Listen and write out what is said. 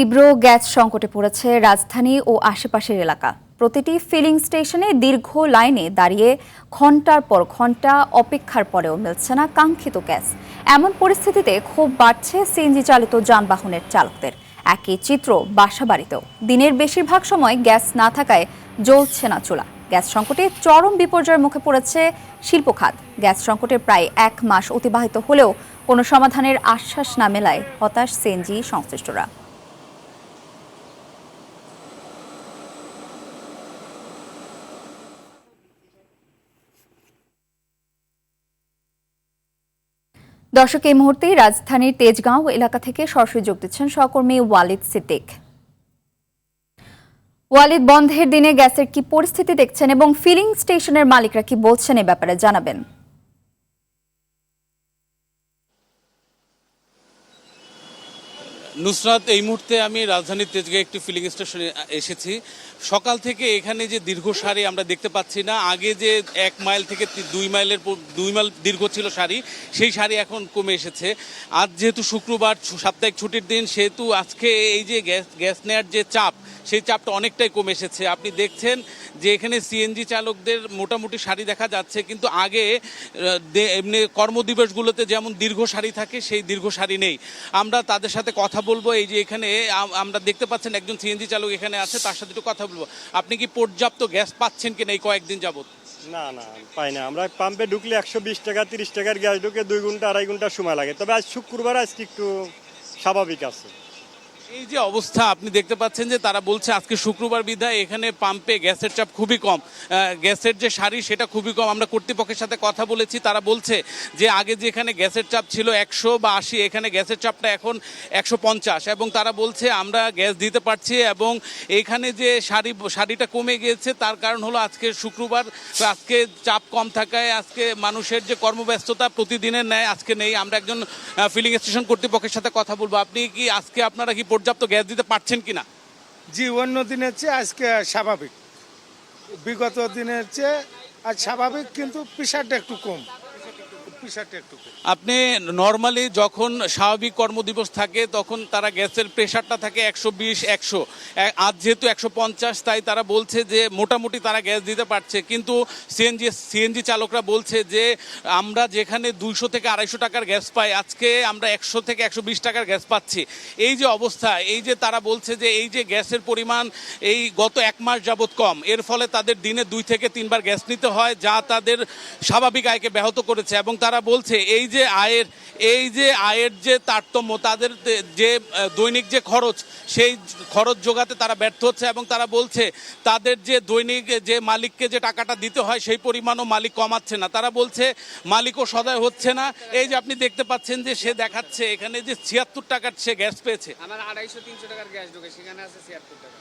তীব্র গ্যাস সংকটে পড়েছে রাজধানী ও আশেপাশের এলাকা। প্রতিটি ফিলিং স্টেশনে দীর্ঘ লাইনে দাঁড়িয়ে ঘন্টার পর ঘন্টা অপেক্ষার পরেও মিলছে না কাঙ্ক্ষিত গ্যাস। এমন পরিস্থিতিতে ক্ষোভ বাড়ছে সিএনজি চালিত যানবাহনের চালকদের। একই চিত্র বাসাবাড়িতেও। দিনের বেশিরভাগ সময় গ্যাস না থাকায় জ্বলছে না চুলা। গ্যাস সংকটে চরম বিপর্যয়ের মুখে পড়েছে শিল্প খাত। গ্যাস সংকটের প্রায় 1 মাস অতিবাহিত হলেও কোনো সমাধানের আশ্বাস না মেলায় হতাশ সিএনজি সংশ্লিষ্টরা। দর্শক, এই মুহূর্তে রাজধানীর তেজগাঁও এলাকা থেকে সরাসরি যোগ দিচ্ছেন সহকর্মী ওয়ালিদ সিদ্দিক। ওয়ালিদ, বন্ধের দিনে গ্যাসের কি পরিস্থিতি দেখছেন এবং ফিলিং স্টেশনের মালিকরা কি বলছেন এ ব্যাপারে জানাবেন। নুসরাত, এই মুহূর্তে আমি রাজধানীর তেজগাঁও একটি ফিলিং স্টেশনে এসেছি। সকাল থেকে এখানে যে দীর্ঘ সারি আমরা দেখতে পাচ্ছি না। আগে যে 1 মাইল থেকে 2 মাইল দীর্ঘ ছিল সারি, সেই সারি এখন কমে এসেছে। আজ যেহেতু শুক্রবার, সাপ্তাহিক ছুটির দিন, সেহেতু আজকে এই যে গ্যাস নেওয়ার যে চাপ, সেই চাপটা অনেকটাই কমে এসেছে। আপনি দেখছেন যে এখানে সিএনজি চালকদের মোটামুটি সারি দেখা যাচ্ছে, কিন্তু আগে এমনি কর্মদিবসগুলোতে যেমন দীর্ঘ সারি থাকে, সেই দীর্ঘ সারি নেই। আমরা তাদের সাথে কথা বলবো। এই যে এখানে আমরা দেখতে পাচ্ছেন একজন সিএনজি চালক এখানে আছে, তার সাথে একটু কথা বলবো। আপনি কি পর্যাপ্ত গ্যাস পাচ্ছেন কিনা এই কয়েকদিন যাবত? না, পাই না। আমরা পাম্পে ঢুকলে 120 টাকা 30 টাকার গ্যাস ঢুকে 2 ঘন্টা 2.5 ঘন্টা সময় লাগে। তবে আজ শুক্রবার, আজকে একটু স্বাভাবিক আছে। এই যে অবস্থা আপনি দেখতে পাচ্ছেন যে তারা বলছে আজকে শুক্রবার বিধায় এখানে পাম্পে গ্যাসের চাপ খুবই কম, গ্যাসের যে সারি সেটা খুবই কম। আমরা কর্তৃপক্ষের সাথে কথা বলেছি, তারা বলছে যে আগে যেখানে গ্যাসের চাপ ছিল 100 বা 80, এখানে গ্যাসের চাপটা এখন 150, এবং তারা বলছে আমরা গ্যাস দিতে পারছি। এবং এখানে যে সারিটা কমে গিয়েছে তার কারণ হলো আজকে শুক্রবার, আজকে চাপ কম থাকায় আজকে মানুষের যে কর্মব্যস্ততা প্রতিদিনের ন্যায় আজকে নেই। আমরা একজন ফিলিং স্টেশন কর্তৃপক্ষের সাথে কথা বলবো। আপনি কি আজকে আপনারা কি পর্যাপ্ত গ্যাস দিতে পারছেন কিনা? জি, অন্য দিনের চেয়ে আজকে স্বাভাবিক। বিগত দিনের চেয়ে আজ স্বাভাবিক, কিন্তু প্রেশারটা একটু কম। আপনি নর্মালি যখন স্বাভাবিক কর্মদিবস থাকে তখন তারা গ্যাসের প্রেশারটা থাকে 120, 100। আজ যেহেতু 150, তাই তারা বলছে যে মোটামুটি তারা গ্যাস দিতে পারছে। কিন্তু সিএনজি চালকরা বলছে যে আমরা যেখানে 200 থেকে 250 টাকার গ্যাস পাই, আজকে আমরা 100 থেকে 120 টাকার গ্যাস পাচ্ছি। এই যে অবস্থা, এই যে তারা বলছে যে এই যে গ্যাসের পরিমাণ এই গত 1 মাস যাবৎ কম, এর ফলে তাদের দিনে 2 থেকে 3 বার গ্যাস নিতে হয়, যা তাদের স্বাভাবিক আয়কে ব্যাহত করেছে। এবং তারা বলছে এই যে আয়ের যে তারতম্য, তাদের যে দৈনিক যে খরচ, সেই খরচ যোগাতে তারা ব্যর্থ হচ্ছে। এবং তারা বলছে তাদের যে দৈনিক যে মালিককে যে টাকাটা দিতে হয় সেই পরিমাণও মালিক কমাচ্ছে না। তারা বলছে মালিকও সদয় হচ্ছে না। এই যে আপনি দেখতে পাচ্ছেন যে সে দেখাচ্ছে এখানে যে 76 টাকার সে গ্যাস পেয়েছে। আমার 250-300 টাকার গ্যাস ঢোকে, সেখানে আছে 76 টাকা।